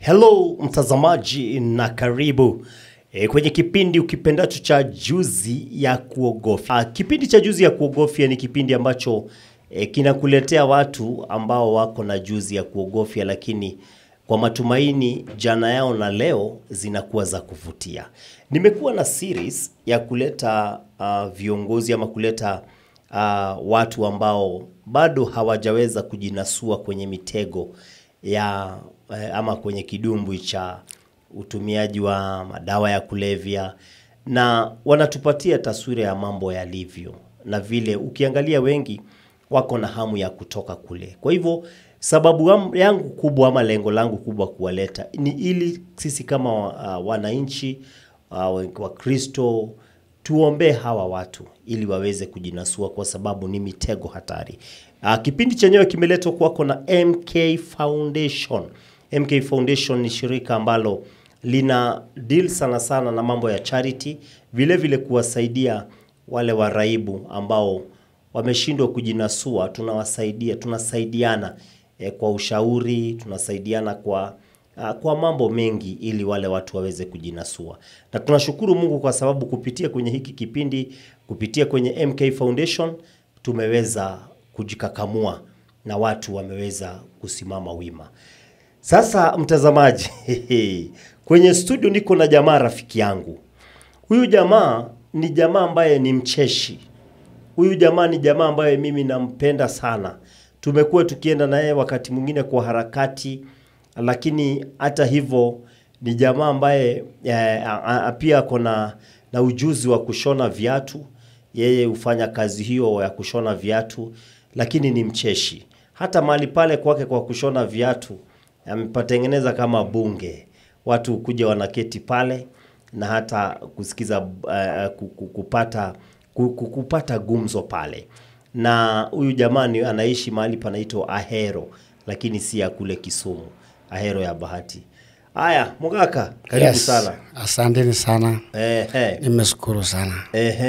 Hello mtazamaji na karibu kwenye kipindi ukipendacho cha Juzi ya Kuogofya. Kipindi cha Juzi ya Kuogofya ni kipindi ambacho kinakuletea watu ambao wako na juzi ya kuogofya, lakini kwa matumaini jana yao na leo zinakuwa za kuvutia. Nimekuwa na series ya kuleta viongozi ama kuleta watu ambao bado hawajaweza kujinasua kwenye mitego ya ama kwenye kidumbwi cha utumiaji wa madawa ya kulevya, na wanatupatia taswira ya mambo yalivyo na vile ukiangalia wengi wako na hamu ya kutoka kule. Kwa hivyo sababu yangu kubwa ama lengo langu kubwa kuwaleta ni ili sisi kama wananchi wa Kristo tuombe hawa watu ili waweze kujinasua, kwa sababu ni mitego hatari. Kipindi chenyewe kimeletwa kwako na MK Foundation. MK Foundation ni shirika ambalo lina deal sana na mambo ya charity, vile vile kuwasaidia wale waraibu ambao wameshindwa kujinasua. Tunasaidiana kwa ushauri, tunasaidiana kwa mambo mengi ili wale watu waweze kujinasua. Na tunashukuru Mungu kwa sababu kupitia kwenye hiki kipindi, kupitia kwenye MK Foundation tumeweza kujikakamua na watu wameweza kusimama wima. Sasa mtazamaji, kwenye studio niko na jamaa rafiki yangu. Huyu jamaa ni jamaa ambaye ni mcheshi. Huyu jamaa ni jamaa ambaye mimi nampenda sana. Tumekuwa tukienda naye wakati mwingine kwa harakati, lakini hata hivyo ni jamaa ambaye pia kona na ujuzi wa kushona viatu. Yeye hufanya kazi hiyo ya kushona viatu, lakini ni mcheshi. Hata mahali pale kwake kwa kushona viatu amepatengeneza kama bunge. Watu kuja wanaketi pale na hata kusikiza kupata gumzo pale. Na huyu jamani anaishi mahali panaitwa Ahero, lakini si ya kule Kisumu, Ahero ya Bahati. Haya, Mugaka, karibu sana. Asanteni sana. Nimeshukuru sana.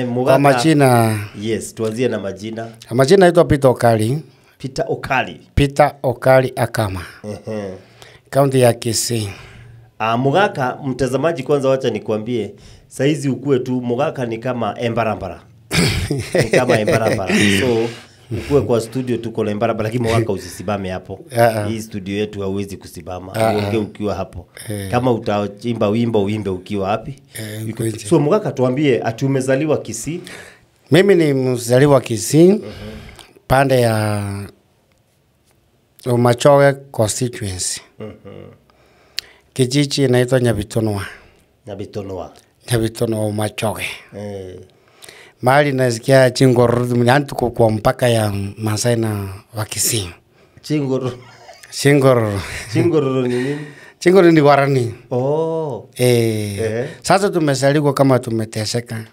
Mugaka. Kwa majina, yes, tuanzie na majina. Majina naitwa Peter Okali. Peter Okali. Peter Okali Akama. Kaunti ya Kisii. Mugaka, mtazamaji kwanza wacha nikuambie, saizi ukue tu Mugaka ni kama embarambara. Ni kama embarambara. So ukue kwa studio tuko na embarambara, lakini Mugaka usisimame hapo. Hii studio yetu hauwezi kusimama. Uongee ukiwa hapo. Kama utaimba wimbo uimbe ukiwa wapi? So Mugaka, tuambie ati umezaliwa Kisii? Mimi ni mzaliwa Kisii. Pande ya Umachoge constituency. Kijiji inaitwa Nyabitonwa. Nyabitonwa Umachoge. Mahali nasikia Chingororo, yani tuko kwa mpaka ya Masai na wa Kisii. Chingororo ni nini? Chingororo ni warani. Sasa tumesaliwa kama tumeteseka.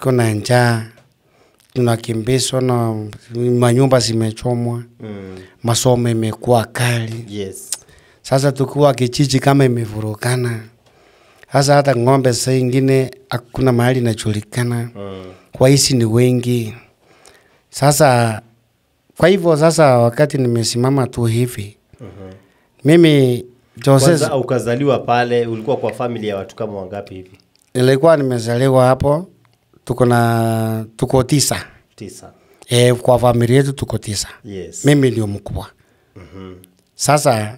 Kuna njaa, tunakimbizwa na manyumba zimechomwa. Masomo imekuwa kali. Yes. Sasa tukiwa kijiji kama imevurukana. Sasa hata ng'ombe saa ingine hakuna mahali inajulikana. Kwa hizi ni wengi. Sasa kwa hivyo sasa wakati nimesimama tu hivi. Mimi kwanza ukazaliwa pale, ulikuwa kwa familia ya watu kama wangapi hivi? Nilikuwa nimezaliwa hapo, tuko 9. Kwa familia yetu tuko 9. Yes. Mimi ndio mkubwa. Sasa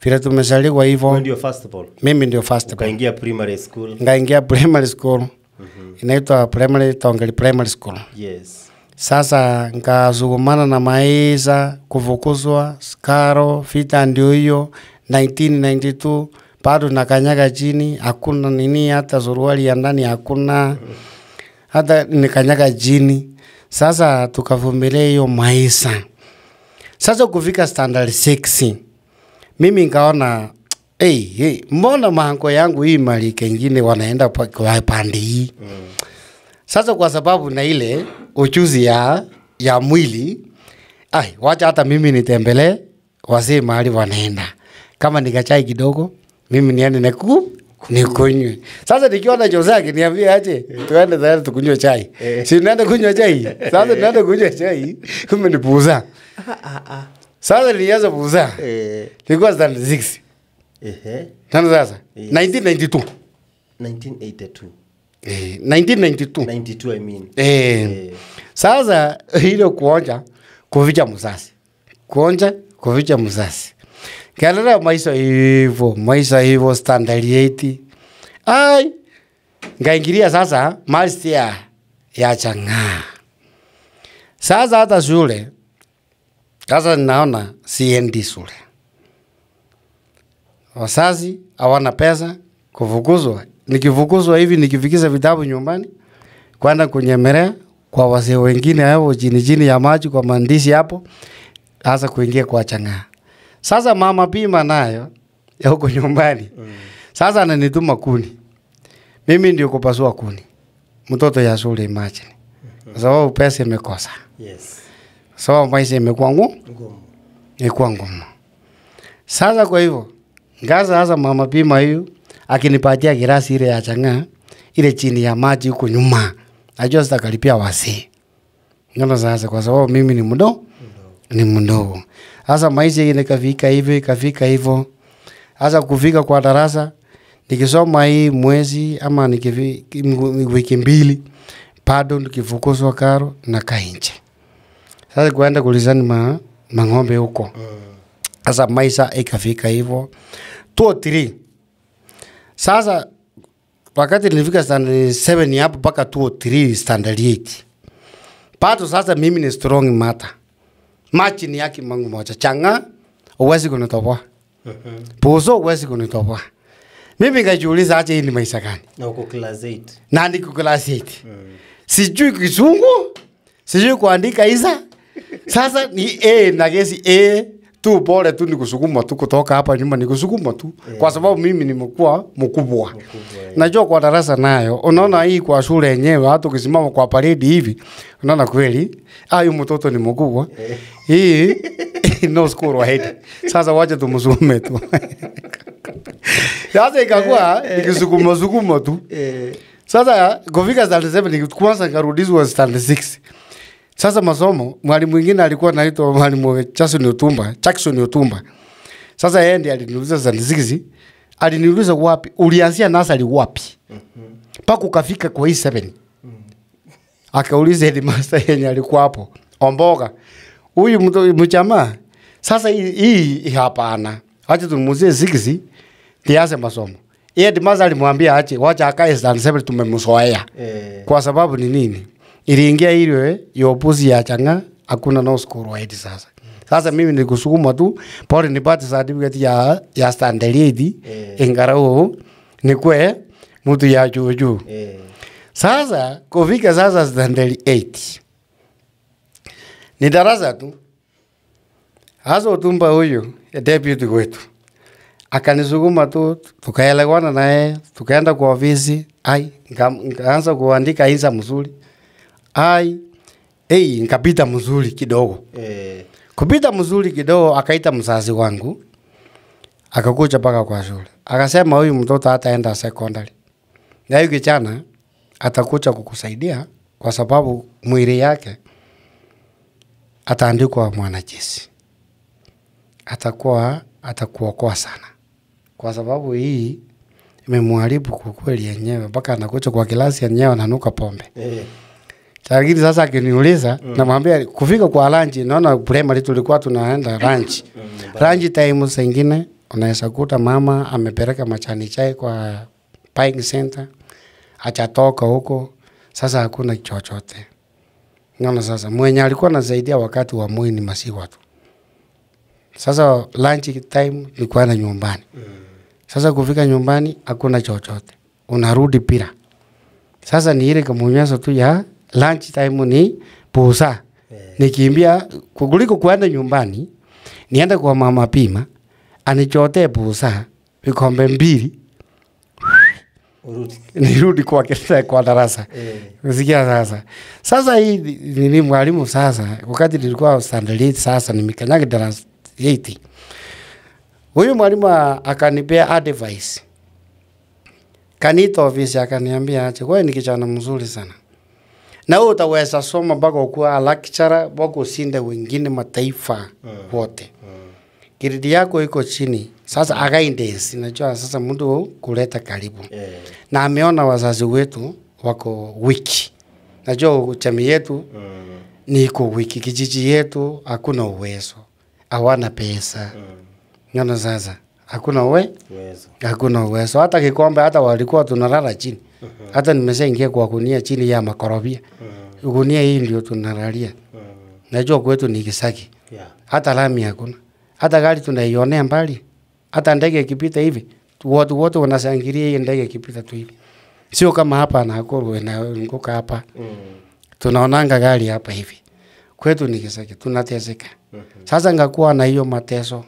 vile tumezaliwa hivyo. Wewe ndio first of all? Mimi ndio first of all. Ukaingia primary school? Ngaingia primary school. Inaitwa Tongeli Primary School. Yes. Sasa nikazungumana na maisha, kufukuzwa, skaro, vita ndio hiyo 1992, bado nakanyaga chini, hakuna nini, hata suruali ya ndani hakuna. Hata nikanyaga chini. Sasa tukavumilia hiyo maisha. Sasa kufika standard 6. Mimi nikaona mbona mahango yangu hii mali kengine wanaenda kwa pande hii. Sasa kwa sababu na ile ujuzi ya mwili, wacha hata mimi nitembelee wazee mahali wanaenda. Kama nikachai kidogo, mimi niende nikunywe. Sasa nikiona Josaki niambie aje, tuende tayari tukunywe chai. Si naenda kunywa chai. Sasa naenda kunywa chai, kumbe nipuuza. Sasa nilianza kuuza. Nilikuwa standard 6. Tena sasa 1992 1982 1992 92 I mean. Sasa hilo kuficha mzazi. Kuficha mzazi. Kalala maisha hivyo standard 80. Ai. Ngaingilia sasa master ya changa. Sasa hata shule. Sasa ninaona siendi shule. Wazazi hawana pesa kufukuzwa. Nikifukuzwa hivi nikifikisha vitabu nyumbani kwenda kunyemelea kwa wazee wengine hao chini ya maji kwa maandishi hapo, hasa kuingia kwa changa. Sasa mama pima nayo ya huko nyumbani. Sasa ananituma kuni. Mimi ndio kupasua kuni. Mtoto ya shule imagine. Sababu pesa imekosa. Yes. Sababu maisha imekuwa ngumu. Sasa kwa hivyo ngaza hasa mama pima hiyo akinipatia girasi ile ya changa ile chini ya maji huko nyuma. Najua sitakalipia wasi. Ngona sasa kwa sababu mimi ni mdogo. Sasa maisha ile kafika hivyo. Sasa kufika kwa darasa nikisoma hii mwezi ama wiki mbili bado nikifukuzwa karo na kainje. Sasa kuenda kulizani mang'ombe huko. Sasa maisha ikafika hivyo. 2-3. Sasa wakati nilifika standard 7 hapo mpaka 2-3 standard 8. Pato sasa mimi ni strong mata. Machi ni yake mangu moja. Changa uwezi kunitoboa. Puzo uwezi kunitoboa. Mimi ngajiuliza aje hii ni maisha gani? Na uko class 8. Na ndiko class 8. Sijui Kizungu, sijui kuandika isa. Sasa ni na gesi tu pole tu nikusukuma tu kutoka hapa nyuma nikusukuma tu kwa sababu mimi nimekuwa mkubwa. Najua kwa darasa nayo unaona hii kwa shule yenyewe hata ukisimama kwa parade hivi unaona kweli huyu mtoto ni mkubwa. Hii no score ahead. Sasa wacha tumsukume tu. Sasa ikakuwa nikisukuma tu. Sasa kufika standard 7 kwanza ngarudishwa standard 6. Sasa masomo mwalimu mwingine alikuwa anaitwa mwalimu Jackson Otumba. Sasa yeye ndiye aliniuliza standard 6. Aliniuliza wapi? Ulianzia nasari wapi? Paka ukafika kwa hii 7. Akauliza headmaster yenye alikuwa hapo. Omboga. Huyu mjamaa. Sasa hii hapana. Acha tumuulize 6 tianze masomo. Headmaster alimwambia ache wacha akae standard 7 tumemzoea. Kwa sababu ni nini? Iliingia ile yopuzi ya changa hakuna no score waidi sasa. Sasa mimi nikusukuma tu pole nipate certificate ya standard 8 ingarao nikwe mtu ya juu. Sasa kufika sasa standard 8. Ni darasa tu. Hasa Otumba huyo deputy wetu. Akanisukuma tu tukaelewana naye tukaenda kwa ofisi nikaanza kuandika insa mzuri. Nikapita mzuri kidogo. Kupita mzuri kidogo akaita mzazi wangu. Akakuja paka kwa shule. Akasema huyu mtoto hataenda secondary. Na huyu kijana atakuja kukusaidia kwa sababu mwili yake ataandikwa mwanajeshi. Atakuokoa sana. Kwa sababu hii imemharibu kwa kweli yenyewe mpaka anakuja kwa kilasi yenyewe ananuka pombe. Lakini sasa akiniuliza namwambia kufika kwa lunch naona primary tulikuwa tunaenda lunch. Lunch time zingine unaweza kuta mama amepeleka machani chai kwa buying center. Hajatoka huko. Sasa hakuna chochote. Naona sasa mwenye alikuwa anasaidia wakati wa Moi ni Masiwa tu. Sasa lunch time ni kwenda nyumbani. Sasa kufika nyumbani hakuna chochote. Unarudi pira. Sasa ni ile kamunyaso tu ya lunch time ni pusa. Nikimbia kuliko kwenda nyumbani nienda kwa mama pima anichote pusa vikombe 2 nirudi kwa darasa. Usikia sasa. Sasa hii ni mwalimu sasa wakati nilikuwa standard 8 sasa nimekanyaga darasa 8. Huyu mwalimu akanipea advice. Kanita ofisi akaniambia acha wewe ni kijana mzuri sana. Na wewe utaweza soma mpaka ukuwa lecturer mpaka usinde wengine mataifa wote. grade yako iko chini. Sasa againdes, unajua sasa mtu kuleta karibu. Na ameona wazazi wetu wako wiki. Najua jamii yetu ni iko wiki, kijiji yetu hakuna uwezo. Hawana pesa. Ngana sasa hakuna uwezo. Hakuna uwezo. Hata kikombe hata walikuwa tunalala chini. Hata nimeshaingia kwa gunia chini ya makorobia. Gunia hii ndio tunalalia. Najua kwetu ni Kisaki. Hata lami hakuna. Hata gari tunaionea mbali. Hata ndege ikipita hivi, watu wote wanashangilia hii ndege ikipita tu hivi. Sio kama hapa Nakuru inaanguka hapa. Tunaonanga gari hapa hivi. Kwetu ni Kisaki, tunateseka. Sasa ngakuwa na hiyo mateso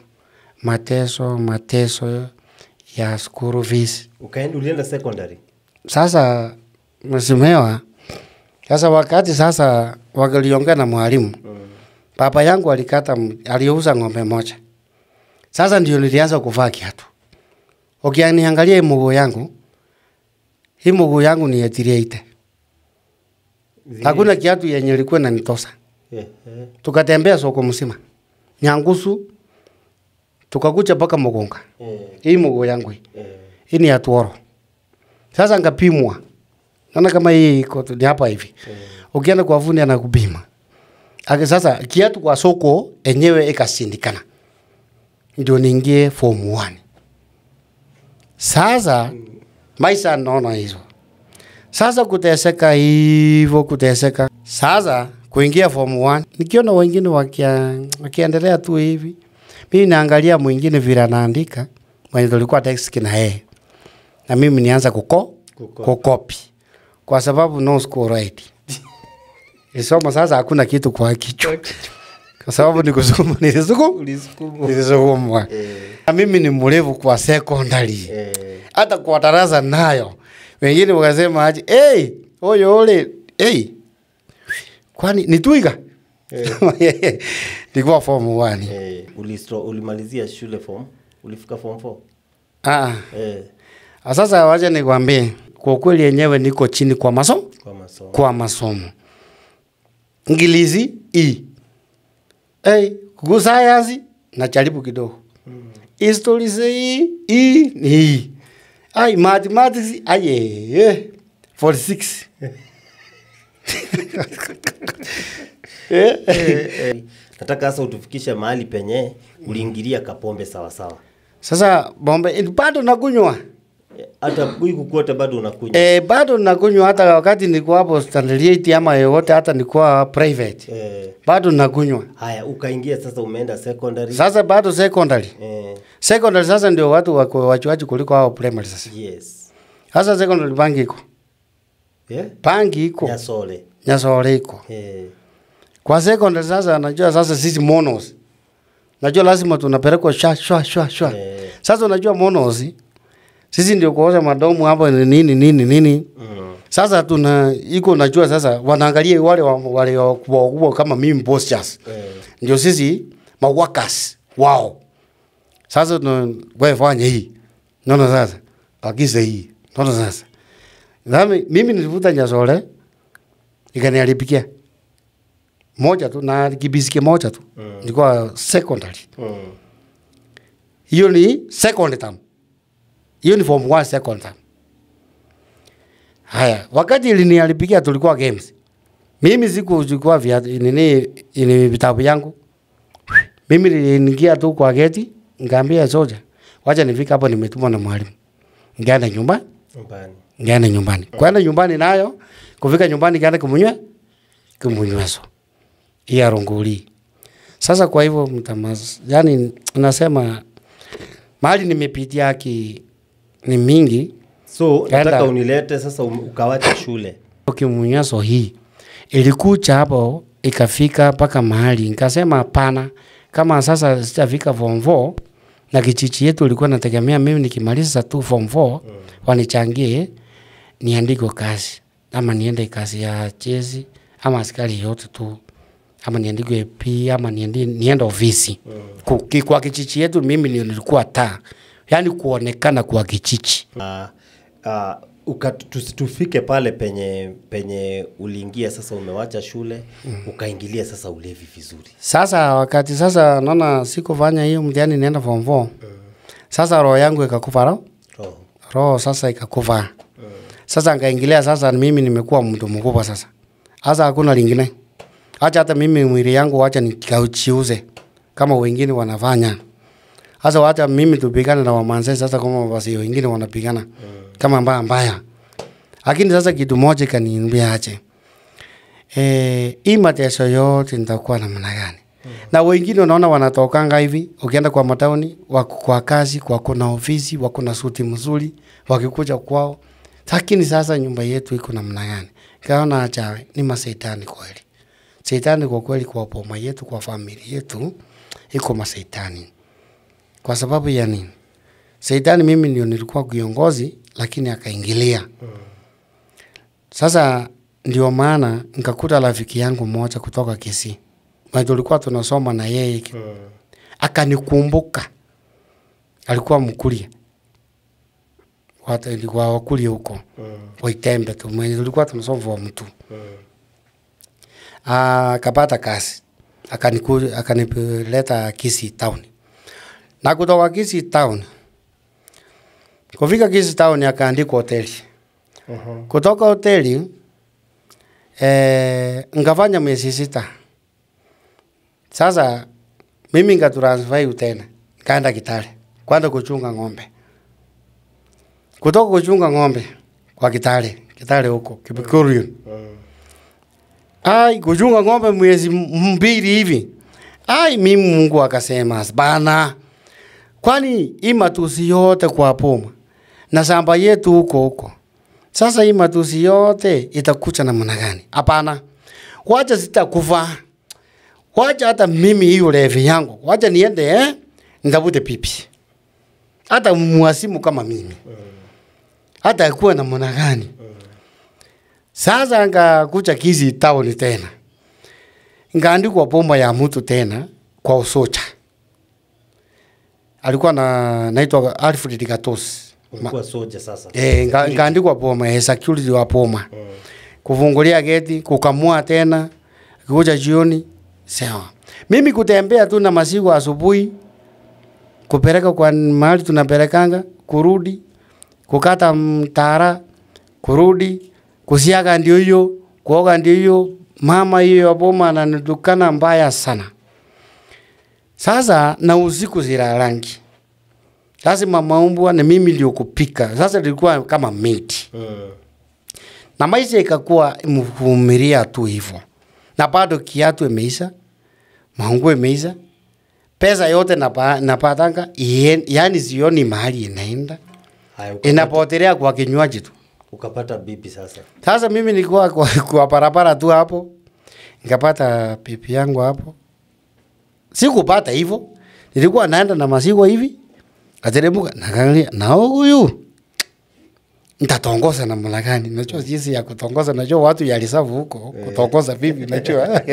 ya school fees. Ulienda secondary? Sasa msimewa. Sasa wakati sasa waliongea na mwalimu. Baba yangu aliuza ng'ombe moja. Sasa ndio nilianza kuvaa kiatu. Ukianiangalia hii mguu yangu. Hii mguu yangu ni 88. Hakuna kiatu yenye ilikuwa inanitosa. Tukatembea soko mzima. Nyangusu tukakuja mpaka Mugunga. Hii mguu yangu hii. Hii ni ya Tuoro. Sasa ngapimwa. Naona kama hii iko ni hapa hivi. Ukienda kwa fundi anakupima. Sasa kiatu kwa soko enyewe ikashindikana. Ndio niingie form 1. Sasa maisha naona hizo. Sasa kuteseka hivyo kuteseka. Sasa kuingia form 1 nikiona wengine wakiendelea tu hivi. Mimi naangalia mwingine vile anaandika, mwenye tulikuwa text na yeye. Na mimi nianza kukopi. Kwa sababu no score right. Isoma sasa hakuna kitu kwa kichwa. Kwa sababu nikusoma nilisukuma. Na mimi ni mrefu kwa secondary. Hata kwa darasa nayo. Wengine wakasema aje, ole, kwani ni Twiga? Nilikuwa form 1. Ulimalizia shule ulifika form 4? Sasa wacha nikwambie, kwa kweli yenyewe niko chini kwa masomo. Ingilizi kusayansi najaribu kidogo. History ni mathematics 46. Nataka sasa utufikishe mahali penye uliingilia kapombe sawa sawa. Sasa bombe bado nakunywa. Hata kukuota bado unakunywa? Bado nakunywa hata wakati nilikuwa hapo standard 8 ama yote hata nilikuwa private. Bado nakunywa. Haya ukaingia sasa umeenda secondary. Sasa bado secondary. Secondary sasa ndio watu wachuaji kuliko hao primary sasa. Yes. Sasa secondary bangi iko. Bangi iko. Nyasole iko. Kwa secondary sasa najua sasa sisi monos. Najua lazima tunapelekwa shwa. Sasa unajua monos sisi ndio kuosha madomu hapo nini. Sasa iko najua sasa wanaangalia wale wakubwa kama mimi posters. Ndio sisi workers wao. Sasa wewe fanya hii. Naona sasa. Agiza hii. Naona sasa. Mimi nilivuta Nyasole ikanialipikia. Moja tu na kibisiki moja tu. Nilikuwa secondary. Hiyo ni second term. Hiyo ni form 1 second term. Haya, wakati ilinialipikia tulikuwa games. Mimi sikuchukua vitabu yangu. Mimi niliingia tu kwa geti, ngambia soja. Wacha nifika hapo nimetumwa na mwalimu. Ngaenda nyumbani. Kwenda nyumbani nayo, kufika nyumbani ngaenda kumunyweso. Iya runguli. Sasa kwa hivyo yani nasema mahali nimepitia ni mingi. So nataka unilete sasa ukawacha shule. Kimunyaso hii ilikuja hapo ikafika mpaka mahali nikasema hapana, kama sasa sitafika form 4 na kijiji yetu ilikuwa nategemea mimi nikimaliza tu form 4 wanichangie niandike kazi ama niende kazi ya chezi ama askari yote tu ama niandike P ama niende ofisi. Kwa kijiji yetu mimi nilikuwa yani kuonekana kwa kijiji. tufike pale penye uliingia sasa, umewacha shule ukaingilia sasa ulevi vizuri. Sasa wakati sasa naona sikufanya hiyo mtihani, nienda form 4. Sasa roho yangu ikakufa roho sasa ikakufa. Sasa nikaingilia sasa, mimi nimekuwa mtu mkubwa sasa. Sasa hakuna lingine. Acha hata mimi mwili yangu acha nikauchiuze kama wengine wanafanya. Sasa wacha mimi tupigane na Wamanze sasa kama basi wengine wanapigana kama mbaya. Lakini sasa kitu moja kaniambia ache. Hii mateso yote nitakuwa namna gani? Na wengine unaona wanatokanga hivi, ukienda kwa mataoni, wako kwa kazi, kwa kuna ofisi, wako na suti mzuri, wakikuja kwao. Lakini sasa nyumba yetu iko namna gani? Kaona acha ni masaitani kweli. Saitani kwa kweli kwa boma yetu, kwa familia yetu iko masaitani. Kwa sababu ya nini? Saitani mimi ndio nilikuwa kiongozi lakini akaingilia. Sasa ndio maana nikakuta rafiki yangu mmoja kutoka Kisii. Tulikuwa tunasoma na yeye. Akanikumbuka. Alikuwa Mkuria. Watu ilikuwa Wakuria huko. Waitembe tu. Tulikuwa tunasoma form 2. Akapata kazi. Akanipeleta Kisii town. Na kutoka Kisii town. Kufika Kisii town akaandikwa hoteli. Kutoka hoteli ngafanya miezi 6. Sasa mimi ngatransfer tena. Kaenda Kitale. Kwenda kuchunga ng'ombe. Kutoka kuchunga ng'ombe kwa Kitale huko Kibikurion. Kuchunga ng'ombe mwezi 2 hivi. Mimi Mungu akasema bana, kwani hii matusi yote kwa boma na shamba yetu huko. Sasa hii matusi yote itakucha namna gani? Hapana. Wacha sitakufa. Wacha hata mimi hiyo levi yangu. Wacha niende nitafute pipi. Hata mwasimu kama mimi. Hata kuwa namna gani? Sasa ngakucha Kisii town tena. Ngaandikwa bomba ya mtu tena kwa usocha. Alikuwa naitwa Alfred Gatos. Ulikuwa soja sasa. Ngaandikwa bomba ya security wa bomba. Kufungulia geti, kukamua tena, kuja jioni. Sawa. Mimi kutembea tu na masiku asubuhi, kupeleka kwa mahali tunapelekanga, kurudi, kukata mtara, kurudi, kusiaga ndio hiyo, kuoga ndio hiyo, mama hiyo ya boma ananitukana mbaya sana. Sasa na usiku zirarangi. Sasa mama umbwa na mimi ndio kupika. Sasa nilikuwa kama maid. Na maisha ikakuwa mvumilia tu hivyo. Na bado kiatu imeisha, manguo imeisha, pesa yote napatanga, yani sioni mahali inaenda. Inapotelea kwa kinywaji tu. Ukapata bibi sasa. Sasa mimi nilikuwa kwa barabara tu hapo. Nikapata bibi yangu hapo. Sikupata hivyo. Nilikuwa naenda na masigo hivi. Ateremuka nakaangalia na huyu. Nitatongoza namna gani? Najua jinsi ya kutongoza, najua watu yalisavu huko kutongoza bibi najua.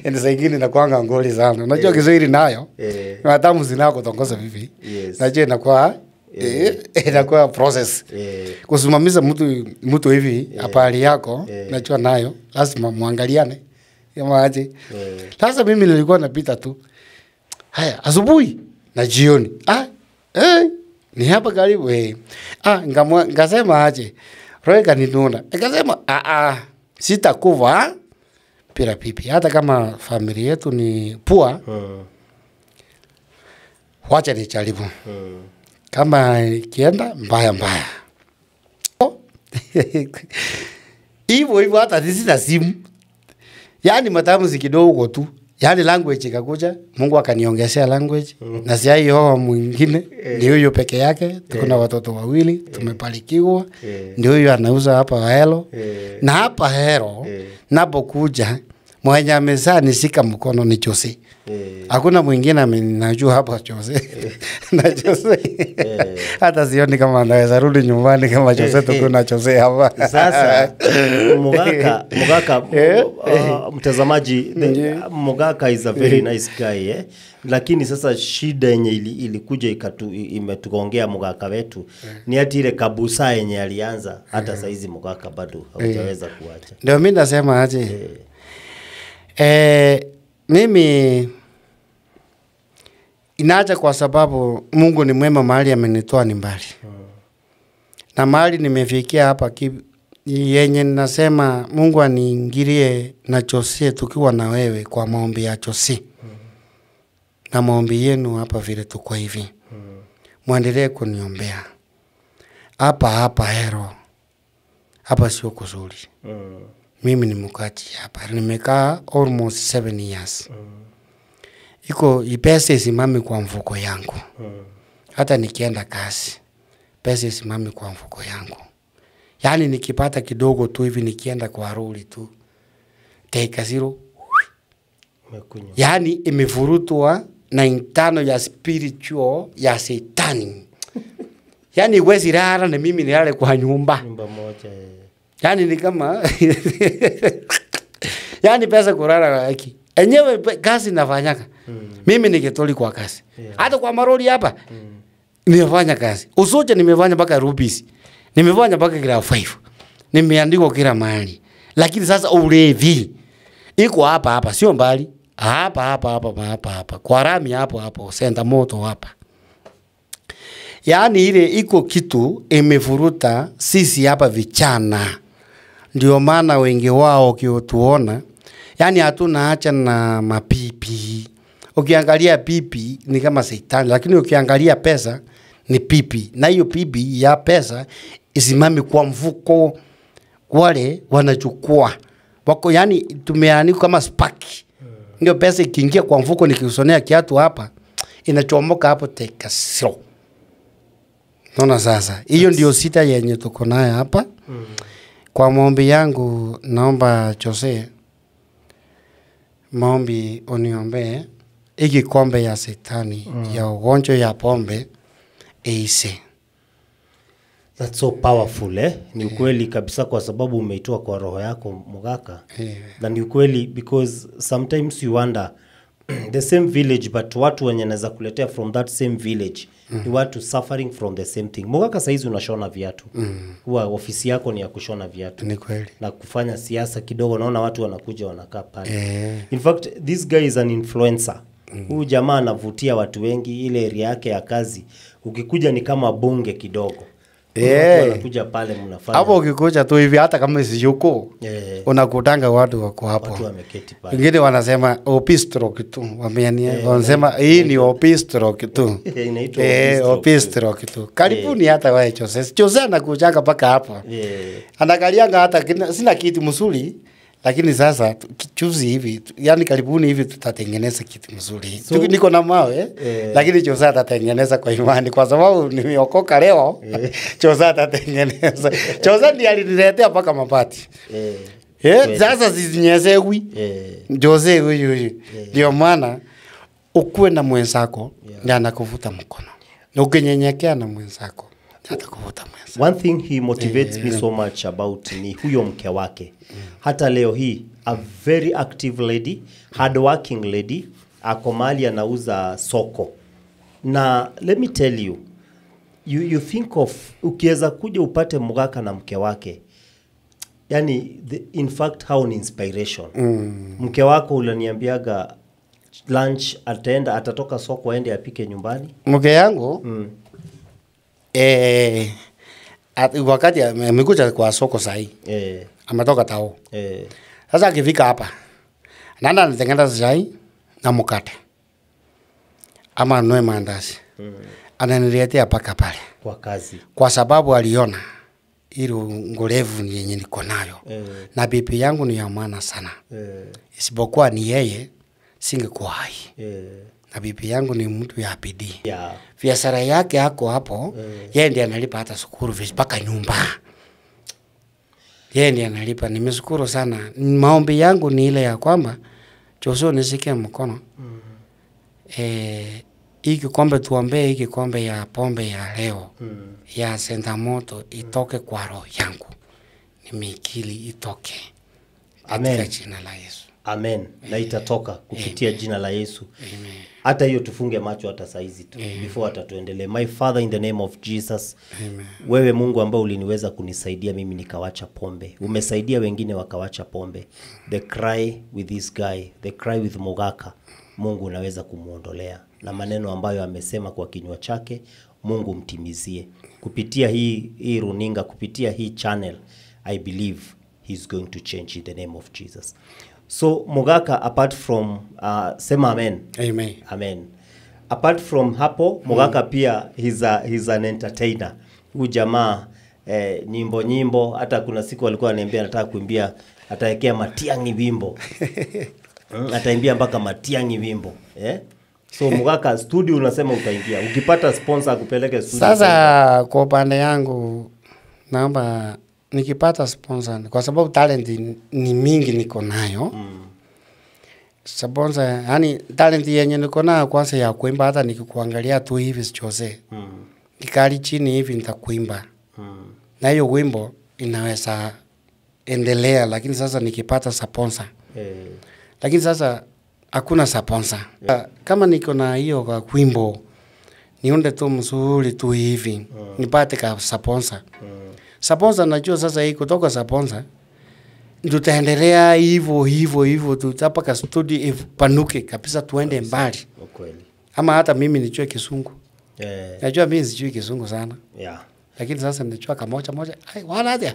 Ende zingine na kuanga ngoli sana. Najua Kiswahili nayo. Matamu zinao kutongoza bibi. Najua inakuwa process. Kusimamisha mtu hivi hapali yako najua nayo lazima muangaliane kama aje. Sasa mimi nilikuwa napita tu. Haya asubuhi na jioni. Ni hapa karibu ngasema aje. Roho kaninuna. Nikasema sitakufa bila pipi. Hata kama familia yetu ni pua. Wacha nijaribu. Kama kienda mbaya. Hivyo hata sina simu. Yani matamu kidogo tu. Yani language ikakuja, Mungu akaniongezea language. Na si hiyo mwingine, ndio huyo peke yake. Tuko na watoto wawili, tumebarikiwa. Ndio huyo anauza hapa Hero. Na hapa Hero napokuja Mwenye amezaa nishika mkono ni Jose. Hakuna mwingine amenajua hapa Jose. Na Jose. Hata sioni kama anaweza rudi nyumbani kama Jose tukuna Jose hapa. Sasa Mugaka mtazamaji, Mugaka is a very nice guy lakini sasa shida yenye ilikuja imetugongea Mugaka wetu ni ati ile kabusa yenye alianza hata saizi Mugaka bado hawajaweza kuacha. Ndio mimi nasema aje. Mimi inaacha kwa sababu Mungu ni mwema, mahali amenitoa ni mbali. Na mahali nimefikia hapa yenye nasema Mungu aniingilie na Jose tukiwa na wewe kwa maombi ya Jose. Na maombi yenu hapa vile tuko hivi. Muendelee kuniombea. Hapa hero. Hapa sio kuzuri. Mimi ni mkaji hapa. Nimekaa almost 7 years. Iko pesa isimame kwa mfuko yangu. Hata nikienda kazi, pesa isimame kwa mfuko yangu. Yani nikipata kidogo tu hivi nikienda kwa roli tu. Teka zero. Yani imevurutwa na intano ya spiritual ya Shetani. Yani huwezi lala na mimi nilale kwa nyumba moja. Yani ni kama yani pesa kulala haki. Enyewe kazi nafanyaka. Mimi ni Kitoli kwa kazi. Hata kwa maroli hapa. Nimefanya kazi. Usoja nimefanya mpaka rupees. Nimefanya mpaka grade 5. Nimeandikwa kila mahali. Lakini sasa ulevi iko hapa sio mbali. Hapa. Kwa rami hapo senda moto hapa. Yani ile iko kitu imevuruta sisi hapa vichana. Ndio maana wengi wao kiotuona yani hatuna acha na mapipi. Ukiangalia pipi ni kama Shetani, lakini ukiangalia pesa ni pipi. Na hiyo pipi ya pesa isimame kwa mfuko, wale wanachukua. Wako yani tumeandika kama spaki. Ndio pesa ikiingia kwa mfuko nikiusonea kiatu hapa inachomoka hapo teka sio. Naona sasa. Hiyo ndio sita yenye tuko nayo hapa. Kwa maombi yangu naomba Jose, maombi uniombe iki kombe ya Shetani ya ugonjwa ya pombe eise. That's so powerful Ni ukweli kabisa kwa sababu umeitoa kwa roho yako Mugaka. Na ni ukweli because sometimes you wonder the same village but watu wenye naweza kuletea from that same village ni watu suffering from the same thing. Mugaka saizi unashona viatu. Huwa ofisi yako ni ya kushona viatu. Ni kweli. Na kufanya siasa kidogo, naona watu wanakuja wanakaa pale. In fact this guy is an influencer. Huyu jamaa anavutia watu wengi, ile area yake ya kazi ukikuja ni kama bunge kidogo. Unakuja pale mnafanya. Hapo ukikuja tu hivi hata kama siyuko. Unakutanga watu wako hapo. Watu wameketi pale. Wengine wanasema opistro kitu. Wanasema hii ni opistro kitu. Inaitwa opistro kitu. Karibuni hata wewe Jose. Jose anakujaga paka hapo. Anakalianga hata sina kitu mzuri. Lakini sasa kichuzi hivi, yani karibuni hivi tutatengeneza kitu mzuri. So, niko na mawe, lakini Jose atatengeneza kwa imani kwa sababu nimeokoka leo. Jose atatengeneza. Jose ndiye aliniletea paka mabati. Sasa zizinyezewi. Jose huyu. Ndio maana ukuwe na mwenzako ndiye anakuvuta mkono. Ukinyenyekea na mwenzako atakuvuta mwenzako. One thing he motivates me so much about ni huyo mke wake. Hata leo hii a very active lady, hard working lady, ako mahali anauza soko. Na let me tell you, you think of ukiweza kuja upate Mugaka na mke wake. Yani in fact how ni inspiration. Mke wako ulaniambiaga lunch atatoka soko aende apike nyumbani. Mke yangu wakati amekuja kwa soko sahi. Ametoka tao. Sasa akifika hapa nanda anatengeneza chai na mkate ama noe mandazi. Ananiletea paka pale kwa kazi kwa sababu aliona ile ngolevu yenye niko nayo. Na bibi yangu ni ya maana sana. Isipokuwa ni yeye singekuwa hai. Na bibi yangu ni mtu ya bidii. Biashara yake hako hapo, yeye ndiye analipa hata school fees mpaka nyumba. Yeye ndiye analipa. Nimeshukuru sana. Maombi yangu ni ile ya kwamba Joshua nishike mkono. Hii kikombe tuombee, hii kikombe ya pombe ya leo ya Sentamoto itoke kwa roho yangu. Nimekili itoke. Amen. Katika jina la Yesu. Amen. Na itatoka kupitia jina la Yesu. Amen. Hata hiyo tufunge macho hata saizi tu before hata tuendelee. My Father, in the name of Jesus. Amen. Wewe Mungu ambao uliniweza kunisaidia mimi nikawacha pombe. Umesaidia wengine wakawacha pombe. The cry with this guy, the cry with Mogaka. Mungu unaweza kumuondolea. Na maneno ambayo amesema kwa kinywa chake, Mungu mtimizie. Kupitia hii runinga, kupitia hii channel, I believe he's going to change in the name of Jesus. So Mogaka, apart from sema amen. Amen. Amen. Apart from hapo, Mogaka pia he's an entertainer. Huyu jamaa nyimbo hata kuna siku alikuwa ananiambia anataka kuimbia, atawekea Matiang'i wimbo. Ataimbia mpaka Matiang'i wimbo. So Mogaka, studio unasema utaingia. Ukipata sponsor akupeleke studio. Sasa kwa upande yangu naomba nikipata sponsor kwa sababu talent ni mingi niko nayo. Sponsor, yani talent yenye niko nayo kwanza ya kuimba, hata nikikuangalia tu hivi Jose. Nikali chini hivi nitakuimba. Na hiyo wimbo inaweza endelea, lakini sasa nikipata sponsor. Lakini sasa hakuna sponsor. Kama niko na hiyo kwa wimbo niunde tu mzuri tu hivi, nipate ka sponsor. Sponsor najua sasa hii kutoka sponsor tutaendelea hivyo tutapaka studio panuke kabisa tuende mbali. Kweli. Ama hata mimi nijue Kisungu. Najua mimi sijui Kisungu sana. Lakini sasa nijua kamoja moja. Wanaje?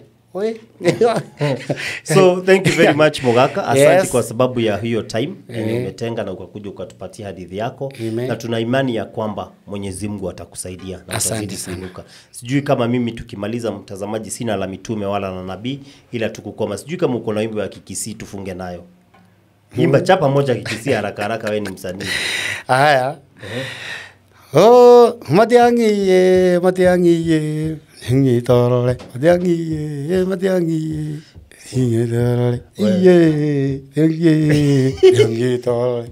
So thank you very much Mogaka. Asante kwa sababu ya hiyo time umetenga na ukakuja ukatupatia hadithi yako. Na tuna imani ya kwamba Mwenyezi Mungu atakusaidia na utazidi kuinuka. Sijui kama mimi tukimaliza, mtazamaji, sina la mitume wala na nabii, ila tukukoma. Sijui kama uko na wimbo wa Kikisii tufunge nayo. Imba chapa moja Kikisii haraka haraka, wewe ni msanii. Haya. Matiang'i ye. Hingi torole, Matiang'i, hingi torole, hingi torole,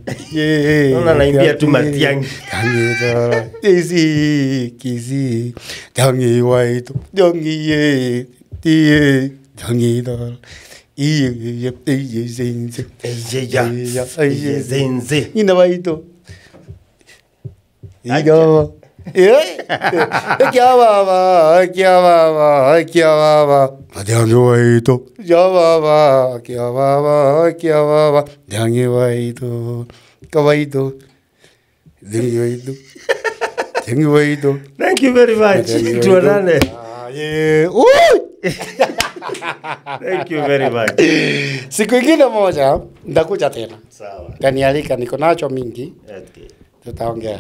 Una naimbia tu Matiang'i. Hingi torole, kisi, Matiang'i waito, Matiang'i hingi torole, zenze. Ina waito. Igo. Kia baba, Matiang'i waito, kia baba, Matiang'i waito, kawaito, Matiang'i waito. Thank you very much. Tuonane. Thank you very much. Siku ingine moja ndakuja tena. Sawa. Kanialika, niko nacho mingi. Okay. Tutaongea.